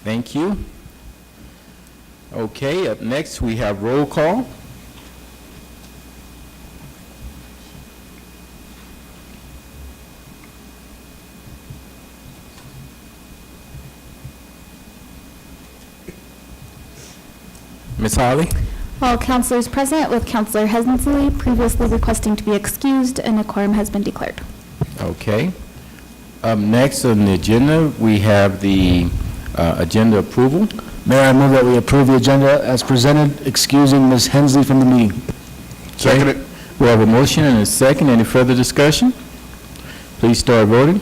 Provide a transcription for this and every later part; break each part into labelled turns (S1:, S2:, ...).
S1: Thank you. Okay, up next we have roll call. Ms. Holly?
S2: All councilors present, with Councilor Hensley previously requesting to be excused, and a quorum has been declared.
S1: Okay. Up next on the agenda, we have the agenda approval.
S3: Mayor, I move that we approve the agenda as presented, excusing Ms. Hensley from the meeting.
S1: Second it. We have a motion and a second. Any further discussion? Please start voting.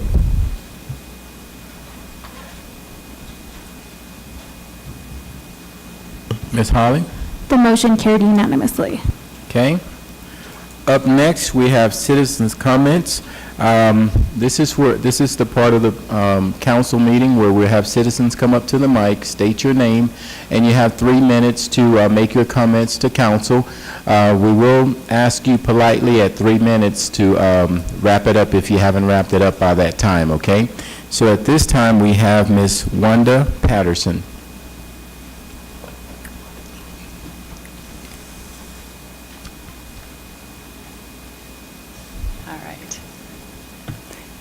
S1: Ms. Holly?
S2: The motion carried unanimously.
S1: Okay. Up next, we have citizens' comments. This is the part of the council meeting where we have citizens come up to the mic, state your name, and you have 3 minutes to make your comments to council. We will ask you politely at 3 minutes to wrap it up if you haven't wrapped it up by that time, okay? So at this time, we have Ms. Wanda Patterson.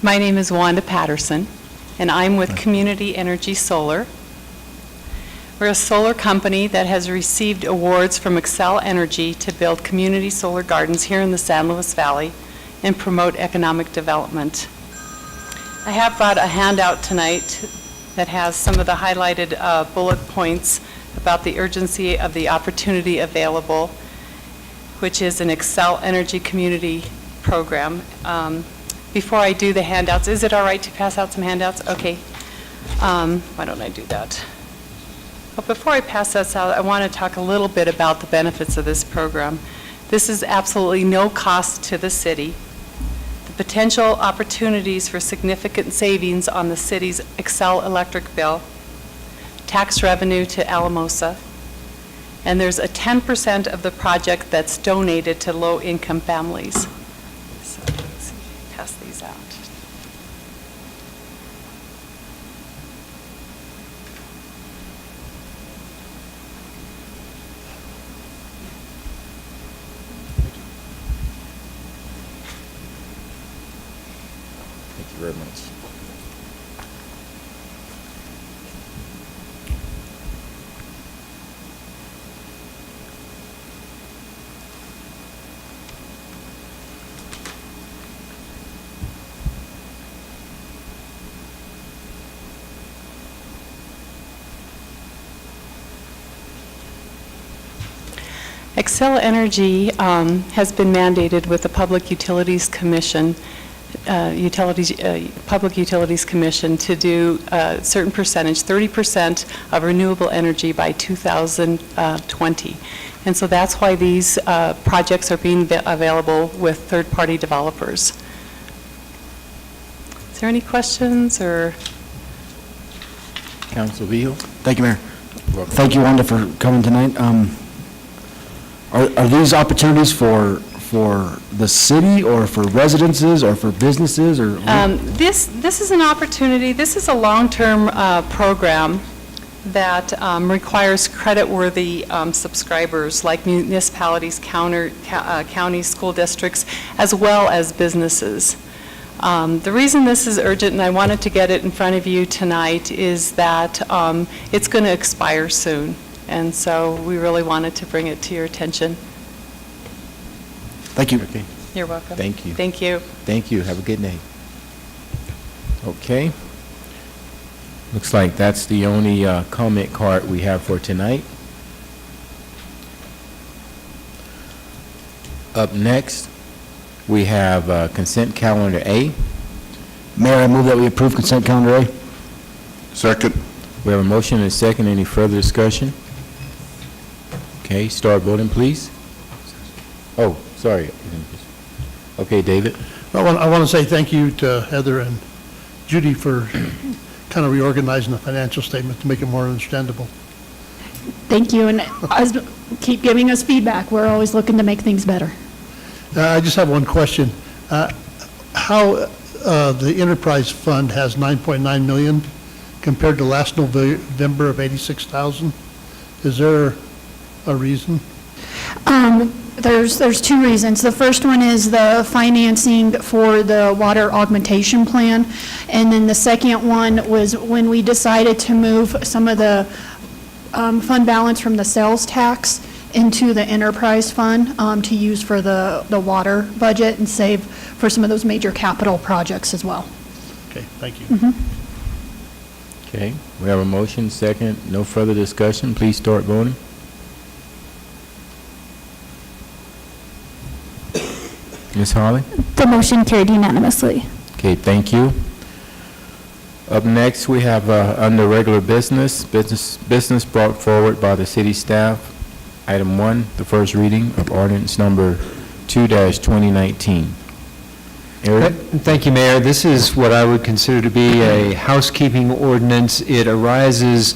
S4: My name is Wanda Patterson, and I'm with Community Energy Solar. We're a solar company that has received awards from Xcel Energy to build community solar gardens here in the San Luis Valley and promote economic development. I have brought a handout tonight that has some of the highlighted bullet points about the urgency of the opportunity available, which is an Xcel Energy community program. Before I do the handouts, is it all right to pass out some handouts? Okay. Why don't I do that? But before I pass this out, I want to talk a little bit about the benefits of this program. This is absolutely no cost to the city. The potential opportunities for significant savings on the city's Xcel electric bill, tax revenue to Alamosa, and there's a 10% of the project that's donated to low-income families. So let's pass these out.
S1: Thank you very much.
S4: Xcel Energy has been mandated with the Public Utilities Commission, Public Utilities Commission, to do a certain percentage, 30% of renewable energy by 2020. And so that's why these projects are being available with third-party developers. Is there any questions or?
S1: Council Vio?
S3: Thank you, Mayor. Thank you, Wanda, for coming tonight. Are these opportunities for the city or for residences or for businesses or?
S4: This is an opportunity. This is a long-term program that requires credit-worthy subscribers like municipalities, counties, school districts, as well as businesses. The reason this is urgent, and I wanted to get it in front of you tonight, is that it's going to expire soon. And so we really wanted to bring it to your attention.
S3: Thank you.
S1: Okay.
S4: You're welcome.
S1: Thank you.
S4: Thank you.
S1: Thank you. Have a good night. Okay. Looks like that's the only comment card we have for tonight. Up next, we have consent calendar A.
S3: Mayor, I move that we approve consent calendar A.
S5: Second.
S1: We have a motion and a second. Any further discussion? Okay, start voting, please. Oh, sorry. Okay, David.
S6: Well, I want to say thank you to Heather and Judy for kind of reorganizing the financial statement to make it more understandable.
S2: Thank you, and keep giving us feedback. We're always looking to make things better.
S6: I just have one question. how the enterprise fund has 9.9 million compared to last November of 86,000? Is there a reason?
S5: There's two reasons. The first one is the financing for the water augmentation plan, and then the second one was when we decided to move some of the fund balance from the sales tax into the enterprise fund to use for the water budget and save for some of those major capital projects as well.
S6: Okay, thank you.
S1: Okay, we have a motion, second, no further discussion, please start voting. Ms. Hawley?
S2: The motion carried unanimously.
S1: Okay, thank you. Up next, we have, under regular business brought forward by the city staff. Item 1, the first reading of ordinance number 2-2019. Eric?
S7: Thank you, Mayor. This is what I would consider to be a housekeeping ordinance. It arises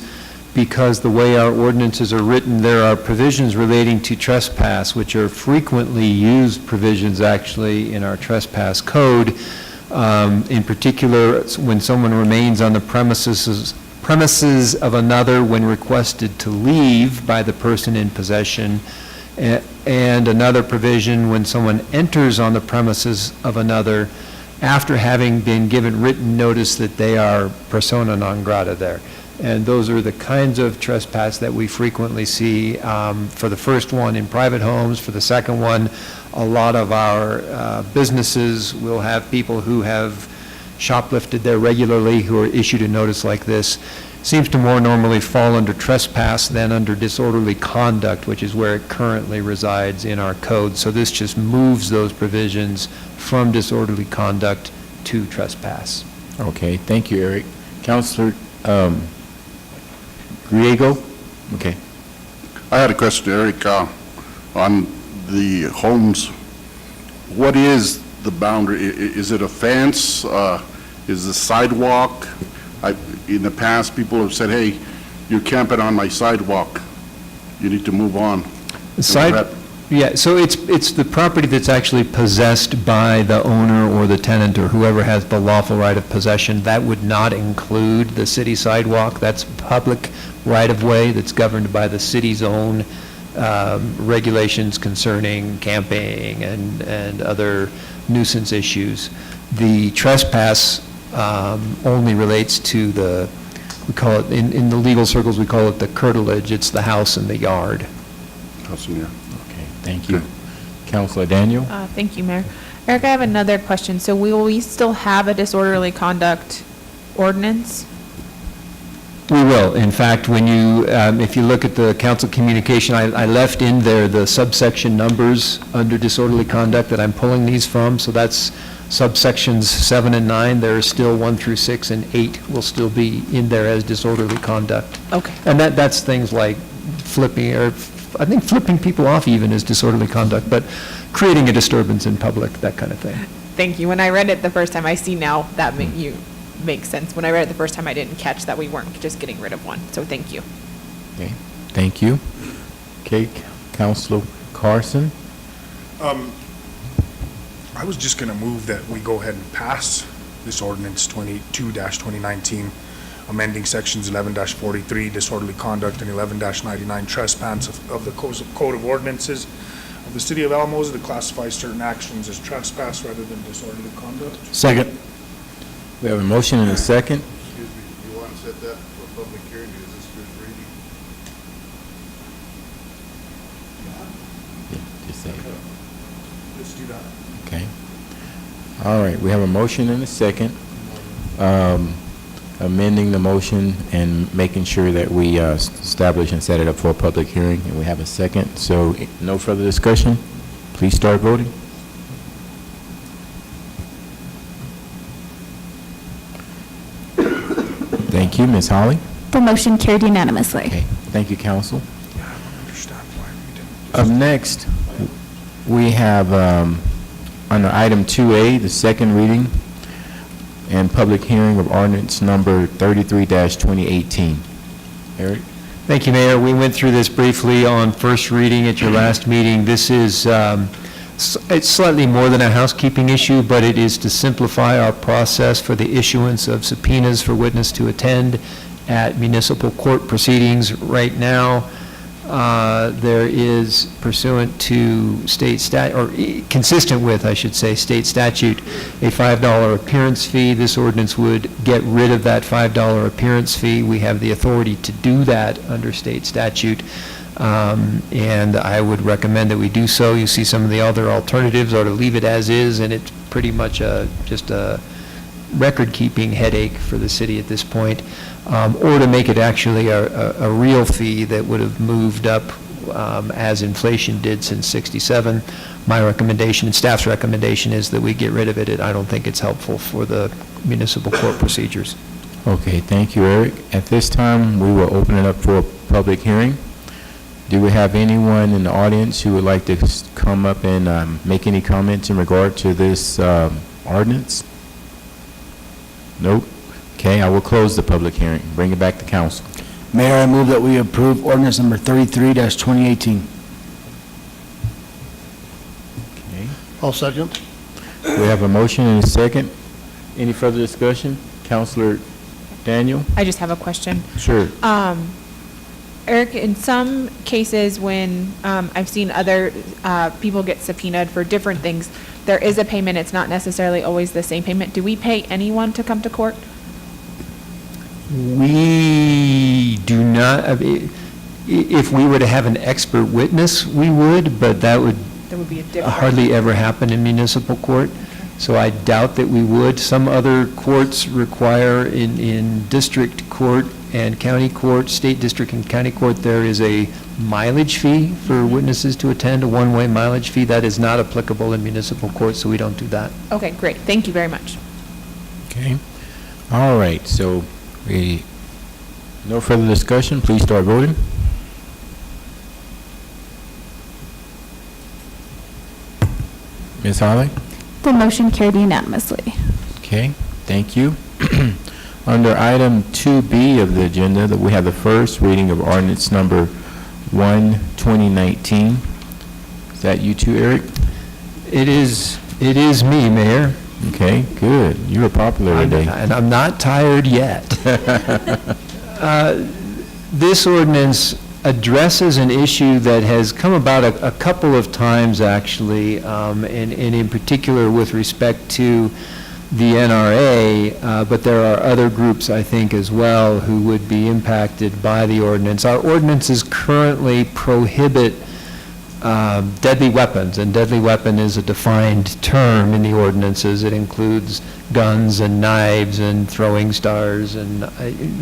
S7: because the way our ordinances are written, there are provisions relating to trespass, which are frequently used provisions actually in our trespass code. In particular, when someone remains on the premises of another when requested to leave by the person in possession, and another provision when someone enters on the premises of another after having been given written notice that they are persona non grata there. And those are the kinds of trespass that we frequently see. For the first one, in private homes. For the second one, a lot of our businesses will have people who have shoplifted there regularly who are issued a notice like this. Seems to more normally fall under trespass than under disorderly conduct, which is where it currently resides in our code. So this just moves those provisions from disorderly conduct to trespass.
S1: Okay, thank you, Eric. Councilor Griego? Okay.
S8: I had a question, Eric, on the homes. What is the boundary? Is it a fence? Is the sidewalk? In the past, people have said, hey, you're camping on my sidewalk. You need to move on.
S7: Yeah, so it's the property that's actually possessed by the owner or the tenant or whoever has the lawful right of possession. That would not include the city sidewalk. That's public right-of-way that's governed by the city's own regulations concerning camping and other nuisance issues. The trespass only relates to we call it, in the legal circles, we call it the curtilage. It's the house and the yard.
S8: House and yard.
S1: Okay, thank you. Councilor Daniel?
S9: Thank you, Mayor. Eric, I have another question. So will we still have a disorderly conduct ordinance?
S7: We will. In fact, when you, if you look at the council communication, I left in there the subsection numbers under disorderly conduct that I'm pulling these from. So that's subsections 7 and 9. There are still 1 through 6 and 8 will still be in there as disorderly conduct.
S9: Okay.
S7: And that's things like flipping, or I think flipping people off even is disorderly conduct, but creating a disturbance in public, that kind of thing.
S9: Thank you. When I read it the first time, I see now that makes sense. When I read it the first time, I didn't catch that we weren't just getting rid of one. So thank you.
S1: Okay, thank you. Okay, Councilor Carson?
S10: I was just going to move that we go ahead and pass this ordinance 22-2019, amending sections 11-43, disorderly conduct, and 11-99, trespass of the Code of Ordinances of the City of Alamosa to classify certain actions as trespass rather than disorderly conduct.
S3: Second.
S1: We have a motion and a second.
S8: Excuse me, you want to set that for public hearing? Is this first reading?
S1: Yeah, just say it.
S10: Let's do that.
S1: Okay. All right, we have a motion and a second, amending the motion and making sure that we establish and set it up for a public hearing, and we have a second. So no further discussion. Please start voting. Thank you. Ms. Holly?
S2: The motion carried unanimously.
S1: Okay, thank you, council.
S10: Yeah, I don't understand why we didn't.
S1: Up next, we have, under item 2A, the second reading and public hearing of ordinance number 33-2018. Eric?
S7: Thank you, Mayor. We went through this briefly on first reading at your last meeting. This is It's slightly more than a housekeeping issue, but it is to simplify our process for the issuance of subpoenas for witness to attend at municipal court proceedings. Right now, there is pursuant to state consistent with, I should say, state statute, a $5 appearance fee. This ordinance would get rid of that $5 appearance fee. We have the authority to do that under state statute. And I would recommend that we do so. You see some of the other alternatives are to leave it as is, and it's pretty much just a record-keeping headache for the city at this point, or to make it actually a real fee that would have moved up as inflation did since '67. My recommendation and staff's recommendation is that we get rid of it. I don't think it's helpful for the municipal court procedures.
S1: Okay, thank you, Eric. At this time, we will open it up for a public hearing. Do we have anyone in the audience who would like to come up and make any comments in regard to this ordinance? Nope. Okay, I will close the public hearing. Bring it back to council.
S3: Mayor, I move that we approve ordinance number 33-2018.
S1: Okay.
S6: I'll second.
S1: We have a motion and a second. Any further discussion? Councilor Daniel?
S9: I just have a question.
S1: Sure.
S9: Eric, in some cases when I've seen other people get subpoenaed for different things, there is a payment. It's not necessarily always the same payment. Do we pay anyone to come to court?
S7: We do not, if we were to have an expert witness, we would, but that would
S9: be a different.
S7: hardly ever happen in municipal court. So I doubt that we would. Some other courts require in district court and county court, state district and county court, there is a mileage fee for witnesses to attend, a one-way mileage fee. That is not applicable in municipal court, so we don't do that.
S9: Okay, great. Thank you very much.
S1: Okay. All right, so no further discussion. Please start voting. Ms. Holly?
S2: The motion carried unanimously.
S1: Okay, thank you. Under item 2B of the agenda, that we have the first reading of ordinance number 1/2019. Is that you too, Eric?
S7: It is me, Mayor.
S1: Okay, good. You were popular today.
S7: And I'm not tired yet. This ordinance addresses an issue that has come about a couple of times, actually, and in particular with respect to the NRA, but there are other groups, I think, as well, who would be impacted by the ordinance. Our ordinances currently prohibit deadly weapons, and deadly weapon is a defined term in the ordinances. It includes guns and knives and throwing stars and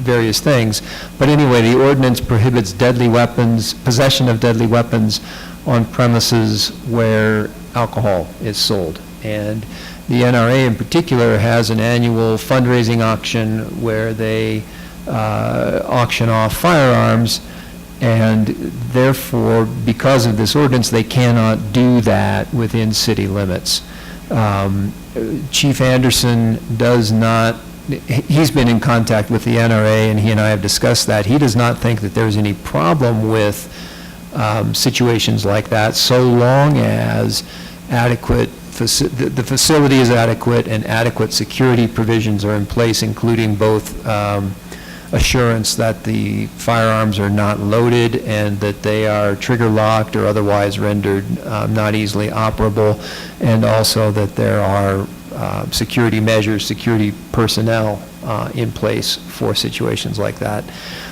S7: various things. But anyway, the ordinance prohibits deadly weapons, possession of deadly weapons on premises where alcohol is sold. And the NRA in particular has an annual fundraising auction where they auction off firearms, and therefore, because of this ordinance, they cannot do that within city limits. Chief Anderson does not, he's been in contact with the NRA, and he and I have discussed that. He does not think that there's any problem with situations like that, so long as the facility is adequate and adequate security provisions are in place, including both assurance that the firearms are not loaded and that they are trigger locked or otherwise rendered not easily operable, and also that there are security measures, security personnel in place for situations like that.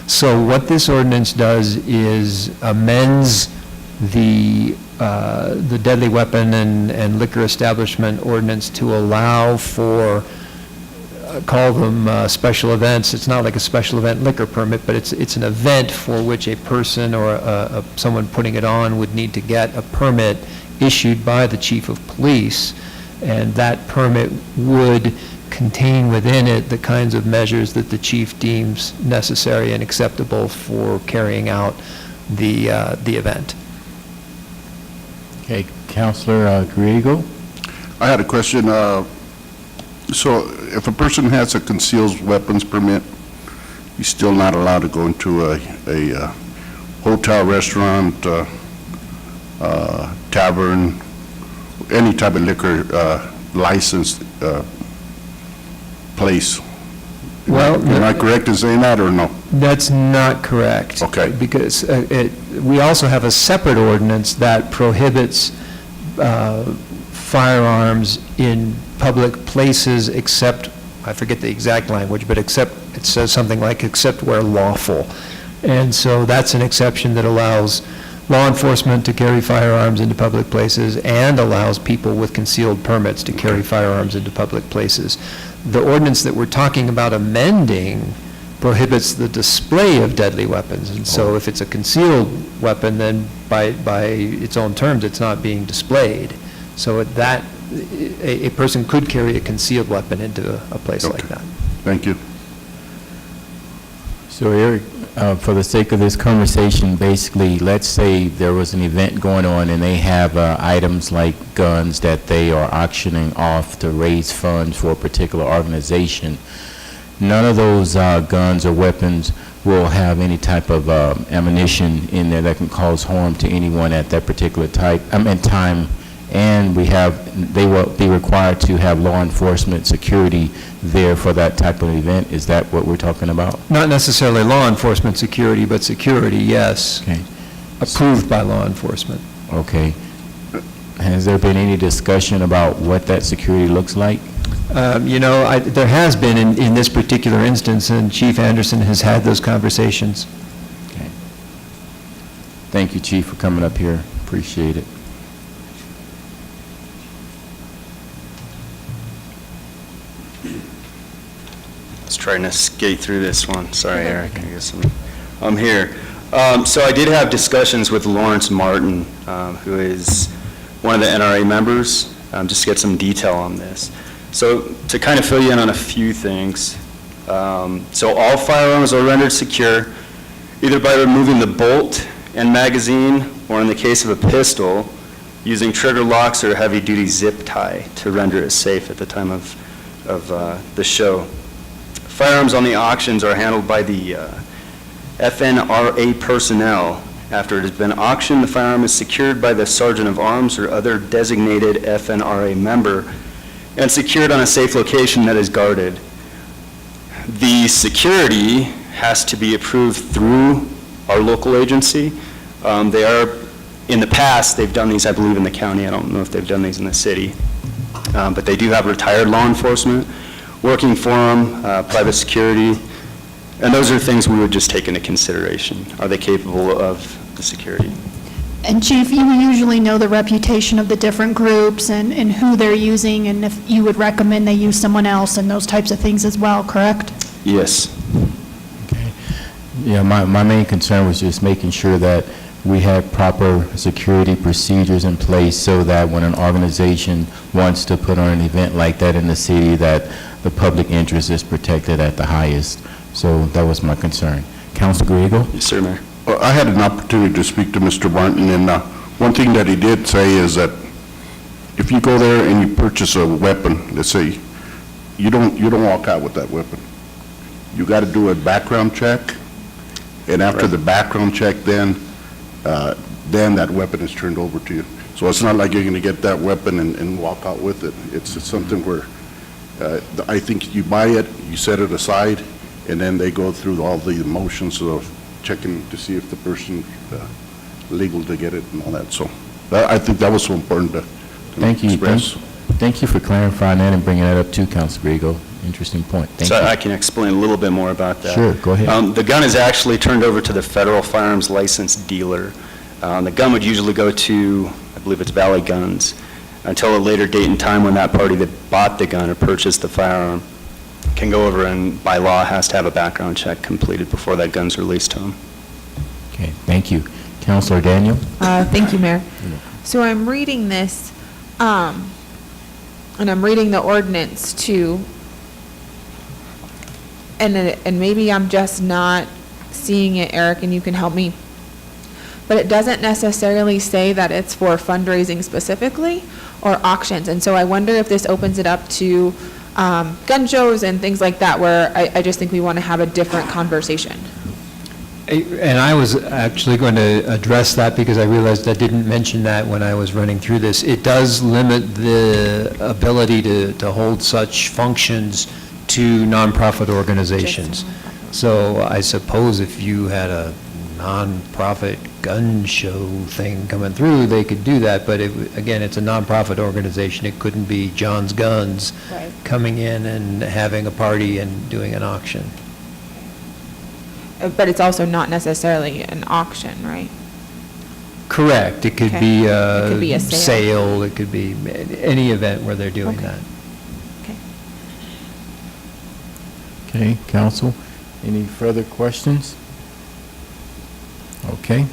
S7: So what this ordinance does is amends the deadly weapon and liquor establishment ordinance to allow for, call them special events. It's not like a special event liquor permit, but it's an event for which a person or someone putting it on would need to get a permit issued by the chief of police, and that permit would contain within it the kinds of measures that the chief deems necessary and acceptable for carrying out the event.
S1: Okay, Councilor Griego?
S8: I had a question. So if a person has a concealed weapons permit, he's still not allowed to go into a hotel, restaurant, tavern, any type of liquor licensed place.
S7: Well,
S8: Am I correct in saying that, or no?
S7: That's not correct.
S8: Okay.
S7: Because we also have a separate ordinance that prohibits firearms in public places except, I forget the exact language, but except, it says something like, except where lawful. And so that's an exception that allows law enforcement to carry firearms into public places and allows people with concealed permits to carry firearms into public places. The ordinance that we're talking about amending prohibits the display of deadly weapons. And so if it's a concealed weapon, then by its own terms, it's not being displayed. So a person could carry a concealed weapon into a place like
S8: Okay.
S7: that.
S8: Thank you.
S1: So Eric, for the sake of this conversation, basically, let's say there was an event going on and they have items like guns that they are auctioning off to raise funds for a particular organization. None of those guns or weapons will have any type of ammunition in there that can cause harm to anyone at that particular time. And they will be required to have law enforcement security there for that type of event. Is that what we're talking about?
S7: Not necessarily law enforcement security, but security, yes.
S1: Okay.
S7: Approved by law enforcement.
S1: Okay. Has there been any discussion about what that security looks like?
S7: There has been in this particular instance, and Chief Anderson has had those conversations.
S1: Okay. Thank you, Chief, for coming up here. Appreciate it.
S11: I was trying to skate through this one. Sorry, Eric, I guess I'm here. So I did have discussions with Lawrence Martin, who is one of the NRA members, just to get some detail on this. So to kind of fill you in on a few things, so all firearms are rendered secure either by removing the bolt and magazine, or in the case of a pistol, using trigger locks or heavy-duty zip tie to render it safe at the time of the show. Firearms on the auctions are handled by the FNRA personnel. After it has been auctioned, the firearm is secured by the Sergeant of Arms or other designated FNRA member and secured on a safe location that is guarded. The security has to be approved through our local agency. In the past, they've done these, I believe, in the county. I don't know if they've done these in the city. But they do have retired law enforcement working for them, private security, and those are things we would just take into consideration. Are they capable of the security?
S5: And Chief, you usually know the reputation of the different groups and who they're using, and if you would recommend they use someone else and those types of things as well, correct?
S11: Yes.
S1: Okay. Yeah, my main concern was just making sure that we have proper security procedures in place so that when an organization wants to put on an event like that in the city, that the public interest is protected at the highest. So that was my concern. Councilor Griego?
S11: Yes, sir, Mayor.
S8: Well, I had an opportunity to speak to Mr. Martin, and one thing that he did say is that if you go there and you purchase a weapon, let's say, you don't walk out with that weapon. You got to do a background check, and after the background check, then that weapon is turned over to you. So it's not like you're going to get that weapon and walk out with it. It's something where I think you buy it, you set it aside, and then they go through all the motions of checking to see if the person legal to get it and all that. So I think that was so important to
S1: Thank you.
S8: express.
S1: Thank you for clarifying that and bringing that up too, Councilor Griego. Interesting point. Thank
S11: So
S1: you.
S11: I can explain a little bit more about that.
S1: Sure, go ahead.
S11: The gun is actually turned over to the federal firearms licensed dealer. The gun would usually go to, I believe it's Valley Guns, until a later date and time when that party that bought the gun or purchased the firearm can go over and by law has to have a background check completed before that gun's released to them.
S1: Okay, thank you. Councilor Daniel?
S9: Thank you, Mayor. So I'm reading this, and I'm reading the ordinance too, and maybe I'm just not seeing it, Eric, and you can help me. But it doesn't necessarily say that it's for fundraising specifically or auctions. And so I wonder if this opens it up to gun shows and things like that, where I just think we want to have a different conversation.
S7: And I was actually going to address that because I realized I didn't mention that when I was running through this. It does limit the ability to hold such functions to nonprofit organizations. So I suppose if you had a nonprofit gun show thing coming through, they could do that, but again, it's a nonprofit organization. It couldn't be John's Guns
S9: Right.
S7: coming in and having a party and doing an auction.
S9: But it's also not necessarily an auction, right?
S7: Correct. It could
S9: Okay.
S7: be
S9: It could be
S7: a
S9: a sale.
S7: sale, it could be any event where they're doing
S9: Okay.
S7: that.
S9: Okay.
S1: Okay, council, any further questions? Okay,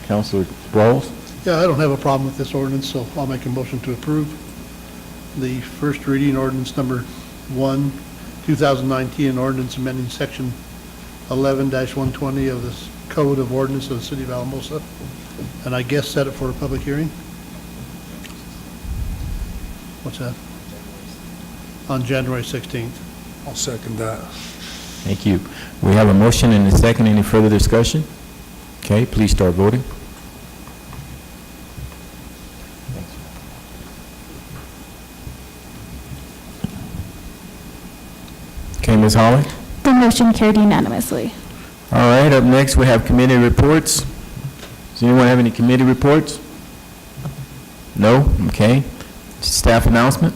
S1: Councilor Rawls?
S6: Yeah, I don't have a problem with this ordinance, so I'll make a motion to approve the first reading ordinance number 1, 2019, ordinance amending section 11-120 of the Code of Ordinance of the City of Alamosa, and I guess set it for a public hearing? What's that? On January 16th.
S10: I'll second that.
S1: Thank you. We have a motion and a second. Any further discussion? Okay, please start voting. Okay, Ms. Holly?
S2: The motion carried unanimously.
S1: All right, up next, we have committee reports. Does anyone have any committee reports? No? Okay. Staff announcement?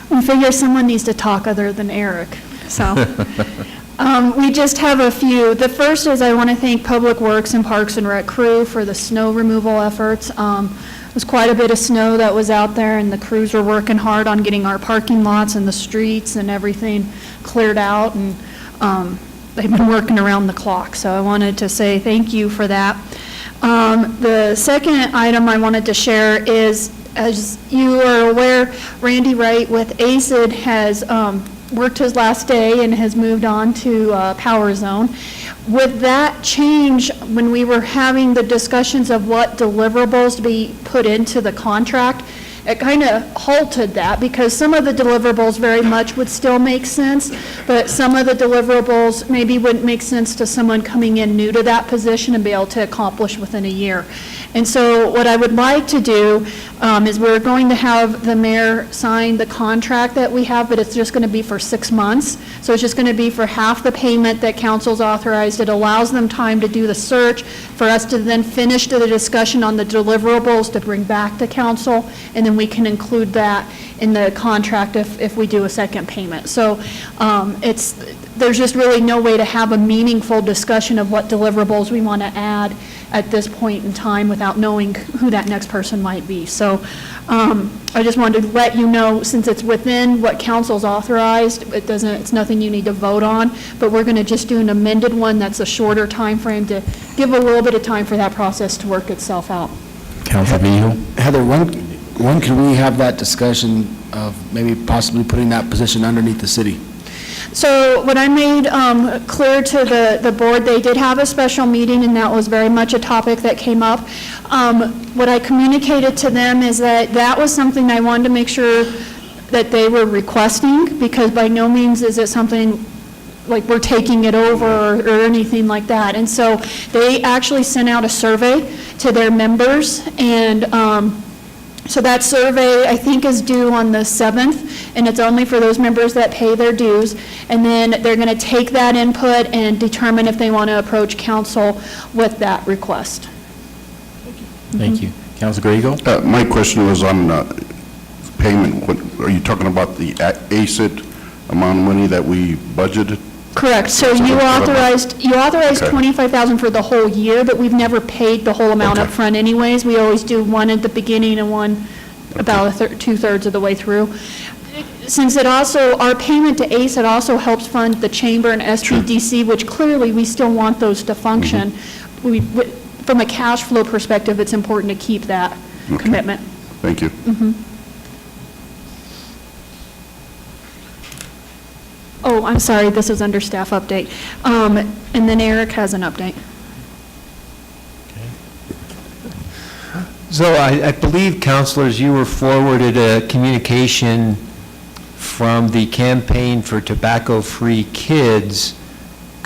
S5: We figure someone needs to talk other than Eric, so. We just have a few. The first is I want to thank Public Works and Parks and Rec crew for the snow removal efforts. There's quite a bit of snow that was out there, and the crews were working hard on getting our parking lots and the streets and everything cleared out, and they've been working around the clock, so I wanted to say thank you for that. The second item I wanted to share is, as you are aware, Randy Wright with ACID has worked his last day and has moved on to Power Zone. With that change, when we were having the discussions of what deliverables to be put into the contract, it kind of halted that, because some of the deliverables very much would still make sense, but some of the deliverables maybe wouldn't make sense to someone coming in new to that position and be able to accomplish within a year. And so what I would like to do is we're going to have the mayor sign the contract that we have, but it's just going to be for 6 months. So it's just going to be for half the payment that council's authorized. It allows them time to do the search, for us to then finish the discussion on the deliverables to bring back to council, and then we can include that in the contract if we do a second payment. So there's just really no way to have a meaningful discussion of what deliverables we want to add at this point in time without knowing who that next person might be. So I just wanted to let you know, since it's within what council's authorized, it's nothing you need to vote on, but we're going to just do an amended one that's a shorter time frame to give a little bit of time for that process to work itself out.
S1: Councilor Vehil?
S3: Heather, when can we have that discussion of maybe possibly putting that position underneath the city?
S5: So what I made clear to the board, they did have a special meeting, and that was very much a topic that came up. What I communicated to them is that that was something I wanted to make sure that they were requesting, because by no means is it something like we're taking it over or anything like that. And so they actually sent out a survey to their members, and so that survey, I think, is due on the 7th, and it's only for those members that pay their dues. And then they're going to take that input and determine if they want to approach council with that request.
S1: Thank you. Councilor Griego?
S8: My question was on payment. Are you talking about the ACID amount of money that we budgeted?
S5: Correct. So
S8: So
S5: you
S8: what
S5: authorized
S8: Okay.
S5: $25,000 for the whole year, but we've never paid the whole amount
S8: Okay.
S5: up front anyways. We always do one at the beginning and one about two-thirds of the way through. Since it also, our payment to ACE, it also helps fund the chamber and SBDC, which clearly we still want those to function. From a cash flow perspective, it's important to keep that
S8: Okay.
S5: commitment.
S8: Thank you.
S5: Oh, I'm sorry, this is under staff update. And then Eric has an update.
S7: So I believe, councilors, you were forwarded a communication from the Campaign for Tobacco-Free Kids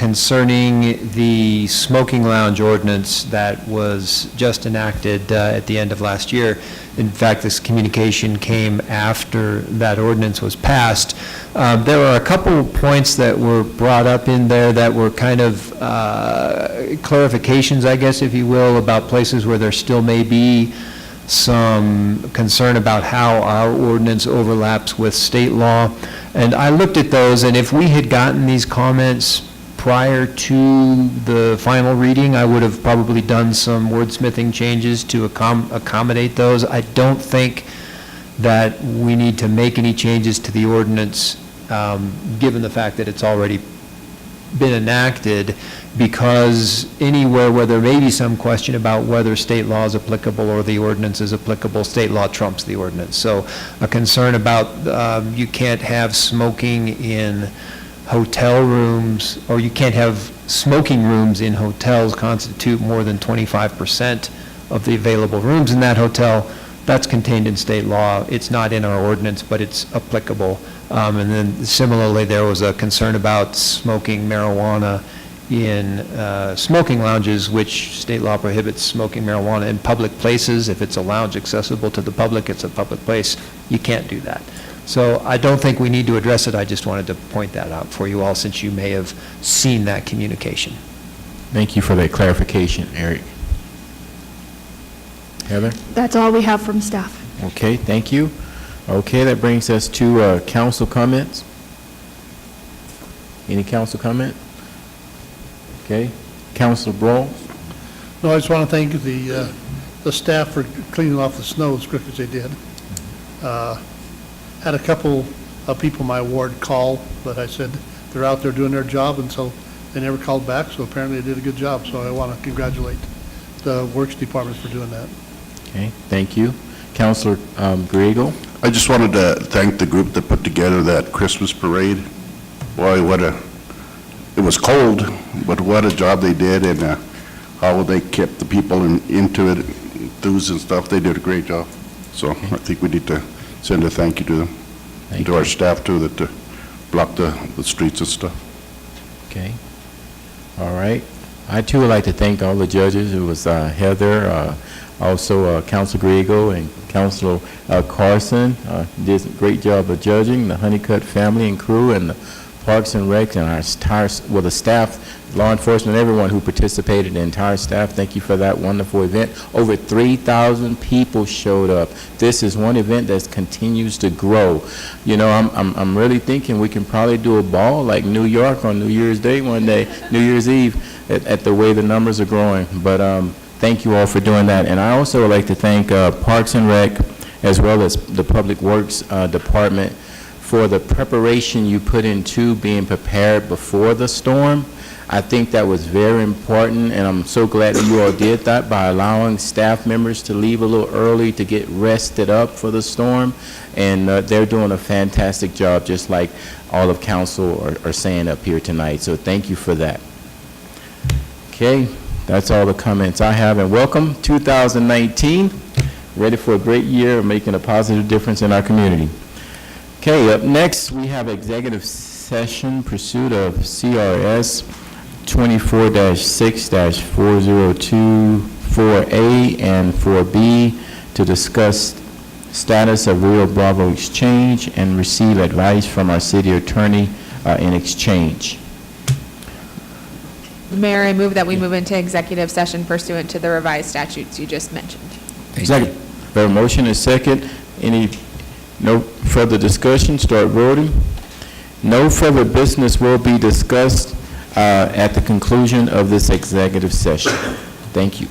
S7: concerning the smoking lounge ordinance that was just enacted at the end of last year. In fact, this communication came after that ordinance was passed. There are a couple points that were brought up in there that were kind of clarifications, I guess, if you will, about places where there still may be some concern about how our ordinance overlaps with state law. And I looked at those, and if we had gotten these comments prior to the final reading, I would have probably done some wordsmithing changes to accommodate those. I don't think that we need to make any changes to the ordinance, given the fact that it's already been enacted, because anywhere where there may be some question about whether state law is applicable or the ordinance is applicable, state law trumps the ordinance. So a concern about you can't have smoking in hotel rooms, or you can't have smoking rooms in hotels constitute more than 25% of the available rooms in that hotel, that's contained in state law. It's not in our ordinance, but it's applicable. And then similarly, there was a concern about smoking marijuana in smoking lounges, which state law prohibits smoking marijuana in public places. If it's a lounge accessible to the public, it's a public place, you can't do that. So I don't think we need to address it. I just wanted to point that out for you all, since you may have seen that communication.
S1: Thank you for that clarification, Eric. Heather?
S5: That's all we have from staff.
S1: Okay, thank you. Okay, that brings us to council comments. Any council comment? Okay, Councilor Brawl?
S6: No, I just want to thank the staff for cleaning off the snow as quick as they did. Had a couple of people in my ward call, but I said they're out there doing their job, and so they never called back, so apparently they did a good job. So I want to congratulate the Works Department for doing that.
S1: Okay, thank you. Councilor Griego?
S8: I just wanted to thank the group that put together that Christmas parade. Boy, it was cold, but what a job they did, and how they kept the people into it, enthused and stuff. They did a great job. So I think we need to send a thank you to them, and to our staff too, that blocked the streets and stuff.
S1: Okay. All right. I too would like to thank all the judges. It was Heather, also Councilor Griego and Councilor Carson. Did a great job of judging, the Honeycutt family and crew, and the Parks and Rec, and our entire, well, the staff, law enforcement, everyone who participated, the entire staff. Thank you for that wonderful event. Over 3,000 people showed up. This is one event that continues to grow. You know, I'm really thinking we can probably do a ball like New York on New Year's Day one day, New Year's Eve, at the way the numbers are growing. But thank you all for doing that. And I also would like to thank Parks and Rec, as well as the Public Works Department, for the preparation you put into being prepared before the storm. I think that was very important, and I'm so glad that you all did that by allowing staff members to leave a little early to get rested up for the storm. And they're doing a fantastic job, just like all of council are saying up here tonight. So thank you for that. Okay, that's all the comments I have. And welcome 2019. Ready for a great year of making a positive difference in our community. Okay, up next, we have executive session pursuit of CRS 24-6-4024A and 4B to discuss status of Rio Bravo exchange and receive advice from our city attorney in exchange.
S9: Mayor, I move that we move into executive session pursuant to the revised statutes you just mentioned.
S1: Second. We have a motion and second. No further discussion, start voting. No further business will be discussed at the conclusion of this executive session. Thank you.